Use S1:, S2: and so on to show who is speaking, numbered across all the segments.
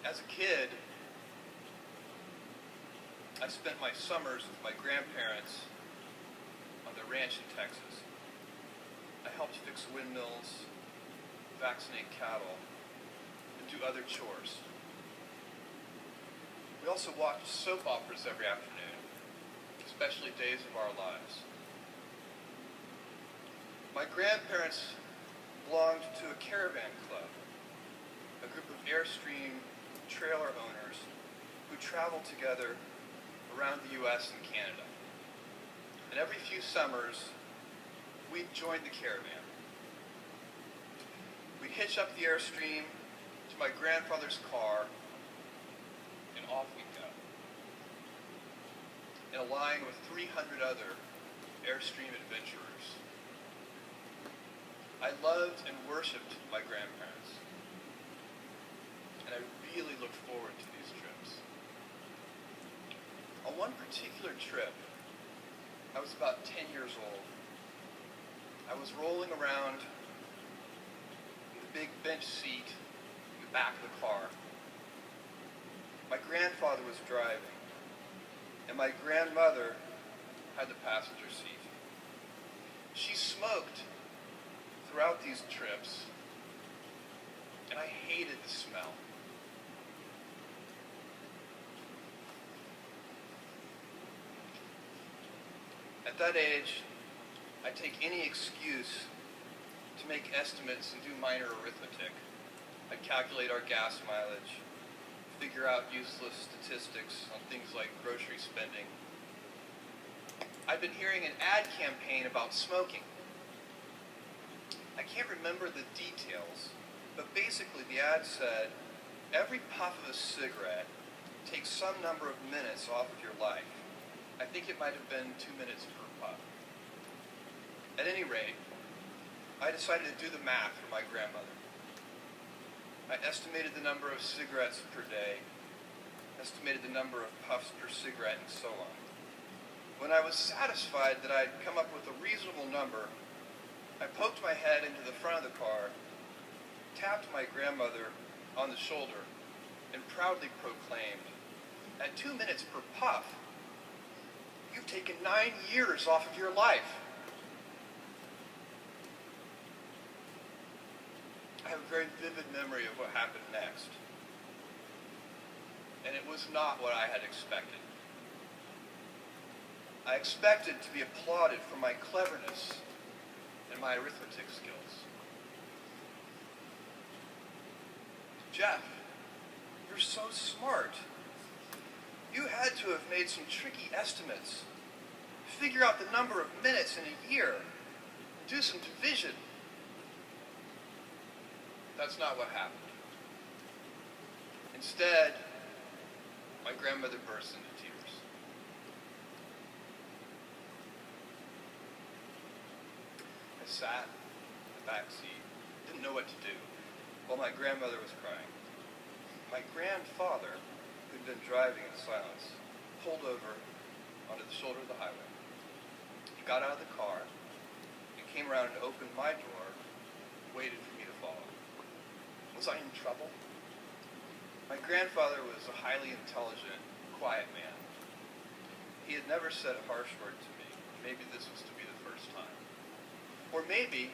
S1: As a kid, I spent my summers with my grandparents on their ranch in Texas. I helped fix windmills, vaccinate cattle, and do other chores. We also watched soap operas every afternoon, especially Days of Our Lives. My grandparents belonged to a caravan club, a group of Airstream trailer owners who traveled together around the U.S. and Canada. And every few summers, we'd join the caravan. We'd hitch up the Airstream to my grandfather's car, and off we'd go. In a line with 300 other Airstream adventurers. I loved and worshipped my grandparents, and I really looked forward to these trips. On one particular trip, I was about 10 years old. I was rolling around in the big bench seat in the back of the car. My grandfather was driving, and my grandmother had the passenger seat. She smoked throughout these trips, and I hated the smell. At that age, I'd take any excuse to make estimates and do minor arithmetic. I'd calculate our gas mileage, figure out useless statistics on things like grocery spending. I'd been hearing an ad campaign about smoking. I can't remember the details, but basically the ad said, every puff of a cigarette takes some number of minutes off of your life. I think it might have been 2 minutes per puff. At any rate, I decided to do the math for my grandmother. I estimated the number of cigarettes per day, estimated the number of puffs per cigarette, and so on. When I was satisfied that I'd come up with a reasonable number, I poked my head into the front of the car, tapped my grandmother on the shoulder, and proudly proclaimed, at 2 minutes per puff, you've taken 9 years off of your life. I have a very vivid memory of what happened next. And it was not what I had expected. I expected to be applauded for my cleverness and my arithmetic skills. Jeff, you're so smart. You had to have made some tricky estimates. Figure out the number of minutes in a year. Do some division. That's not what happened. Instead, my grandmother burst into tears. I sat in the back seat, didn't know what to do, while my grandmother was crying. My grandfather, who'd been driving in silence, pulled over onto the shoulder of the highway. He got out of the car and came around and opened my door, waited for me to follow. Was I in trouble? My grandfather was a highly intelligent, quiet man. He had never said a harsh word to me. Maybe this was to be the first time. Or maybe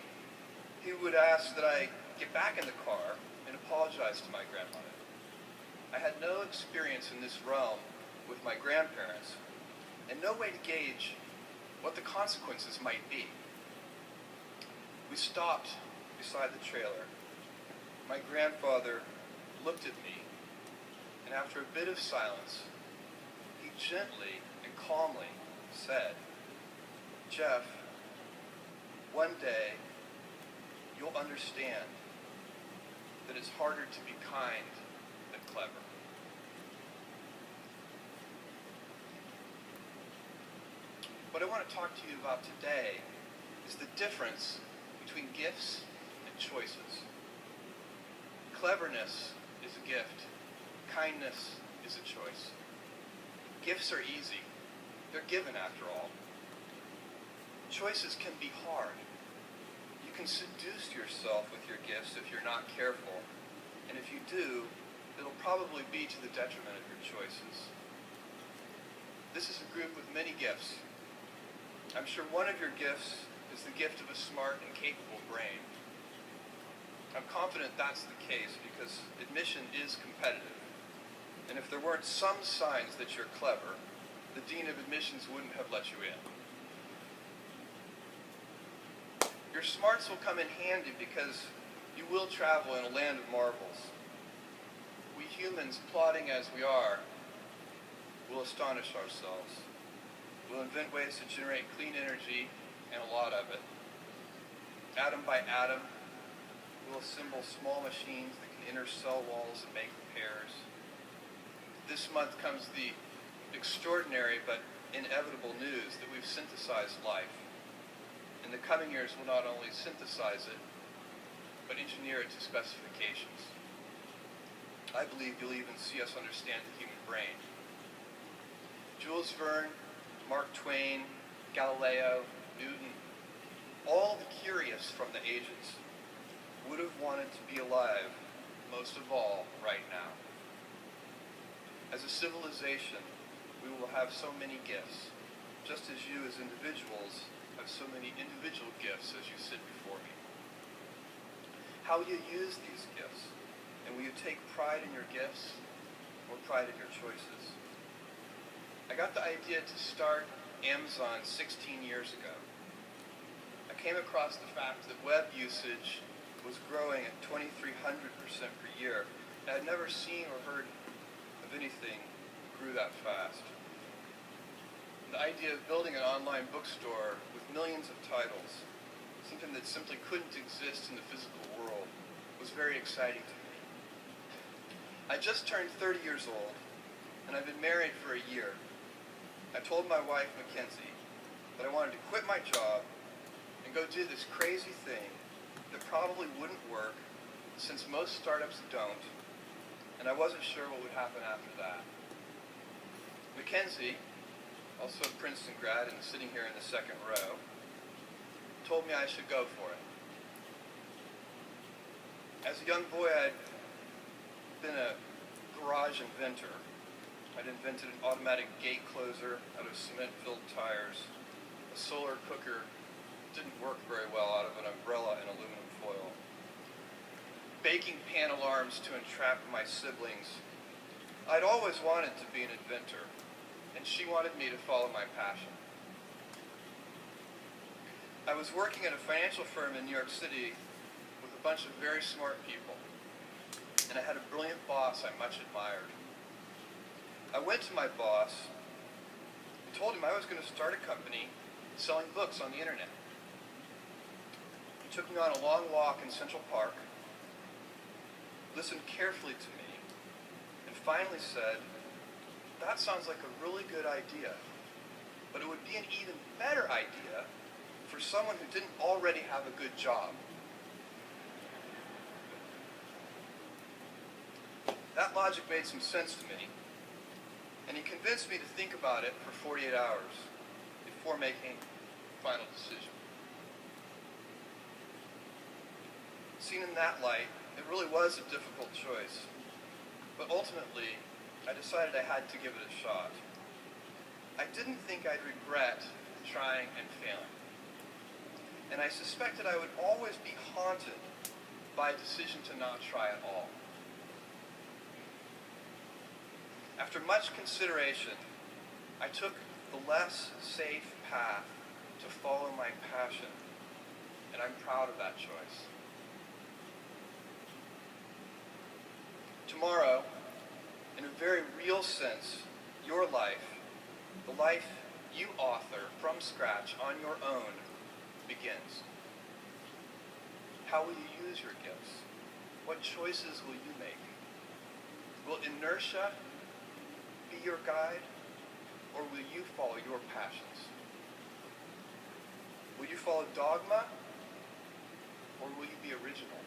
S1: he would ask that I get back in the car and apologize to my grandmother. I had no experience in this realm with my grandparents and no way to gauge what the consequences might be. We stopped beside the trailer. My grandfather looked at me, and after a bit of silence, he gently and calmly said, Jeff, one day you'll understand that it's harder to be kind than clever. What I want to talk to you about today is the difference between gifts and choices. Cleverness is a gift. Kindness is a choice. Gifts are easy. They're given after all. Choices can be hard. You can seduce yourself with your gifts if you're not careful. And if you do, it'll probably be to the detriment of your choices. This is a group with many gifts. I'm sure one of your gifts is the gift of a smart and capable brain. I'm confident that's the case because admission is competitive. And if there weren't some signs that you're clever, the Dean of Admissions wouldn't have let you in. Your smarts will come in handy because you will travel in a land of marvels. We humans, plodding as we are, will astonish ourselves. We'll invent ways to generate clean energy, and a lot of it. Atom by atom, we'll assemble small machines that can enter cell walls and make repairs. This month comes the extraordinary but inevitable news that we've synthesized life. In the coming years, we'll not only synthesize it, but engineer it to specifications. I believe you'll even see us understand the human brain. Jules Verne, Mark Twain, Galileo, Newton, all the curious from the ages would have wanted to be alive, most of all, right now. As a civilization, we will have so many gifts, just as you as individuals have so many individual gifts as you sit before me. How will you use these gifts? And will you take pride in your gifts or pride in your choices? I got the idea to start Amazon 16 years ago. I came across the fact that web usage was growing at 2,300% per year. I had never seen or heard of anything that grew that fast. The idea of building an online bookstore with millions of titles, something that simply couldn't exist in the physical world, was very exciting to me. I just turned 30 years old, and I've been married for a year. I told my wife, Mackenzie, that I wanted to quit my job and go do this crazy thing that probably wouldn't work, since most startups don't, and I wasn't sure what would happen after that. Mackenzie, also a Princeton grad and sitting here in the second row, told me I should go for it. As a young boy, I'd been a garage inventor. I'd invented an automatic gate closer out of cement-filled tires, a solar cooker that didn't work very well out of an umbrella and aluminum foil, baking pan alarms to entrap my siblings. I'd always wanted to be an inventor, and she wanted me to follow my passion. I was working at a financial firm in New York City with a bunch of very smart people, and I had a brilliant boss I much admired. I went to my boss and told him I was going to start a company selling books on the internet. He took me on a long walk in Central Park, listened carefully to me, and finally said, "That sounds like a really good idea, but it would be an even better idea for someone who didn't already have a good job." That logic made some sense to me, and he convinced me to think about it for 48 hours before making a final decision. Seen in that light, it really was a difficult choice, but ultimately, I decided I had to give it a shot. I didn't think I'd regret trying and failing, and I suspected I would always be haunted by a decision to not try at all. After much consideration, I took the less safe path to follow my passion, and I'm proud of that choice. Tomorrow, in a very real sense, your life, the life you author from scratch on your own, begins. How will you use your gifts? What choices will you make? Will inertia be your guide, or will you follow your passions? Will you follow dogma, or will you be original?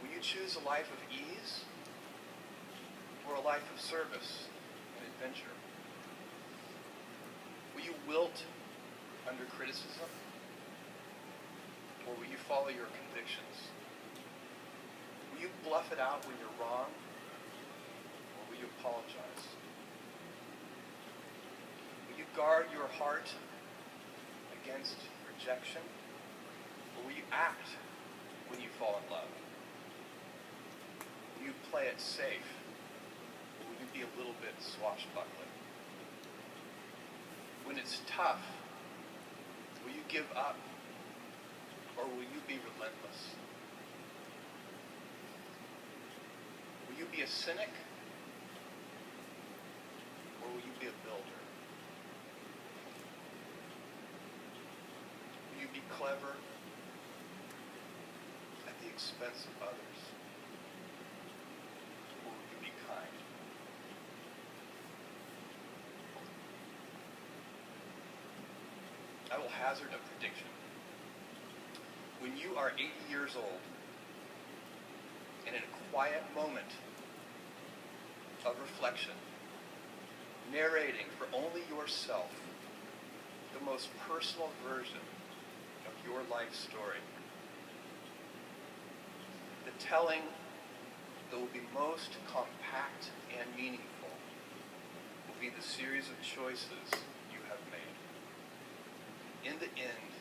S1: Will you choose a life of ease, or a life of service and adventure? Will you wilt under criticism, or will you follow your convictions? Will you bluff it out when you're wrong, or will you apologize? Will you guard your heart against rejection, or will you act when you fall in love? Will you play it safe, or will you be a little bit swashbuckling? When it's tough, will you give up, or will you be relentless? Will you be a cynic, or will you be a builder? Will you be clever at the expense of others, or will you be kind? I will hazard a prediction. When you are 80 years old, and in a quiet moment of reflection, narrating for only yourself the most personal version of your life story, the telling that will be most compact and meaningful will be the series of choices you have made. In the end,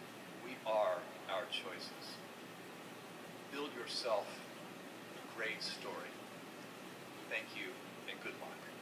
S1: we are our choices. Build yourself a great story. Thank you, and good luck.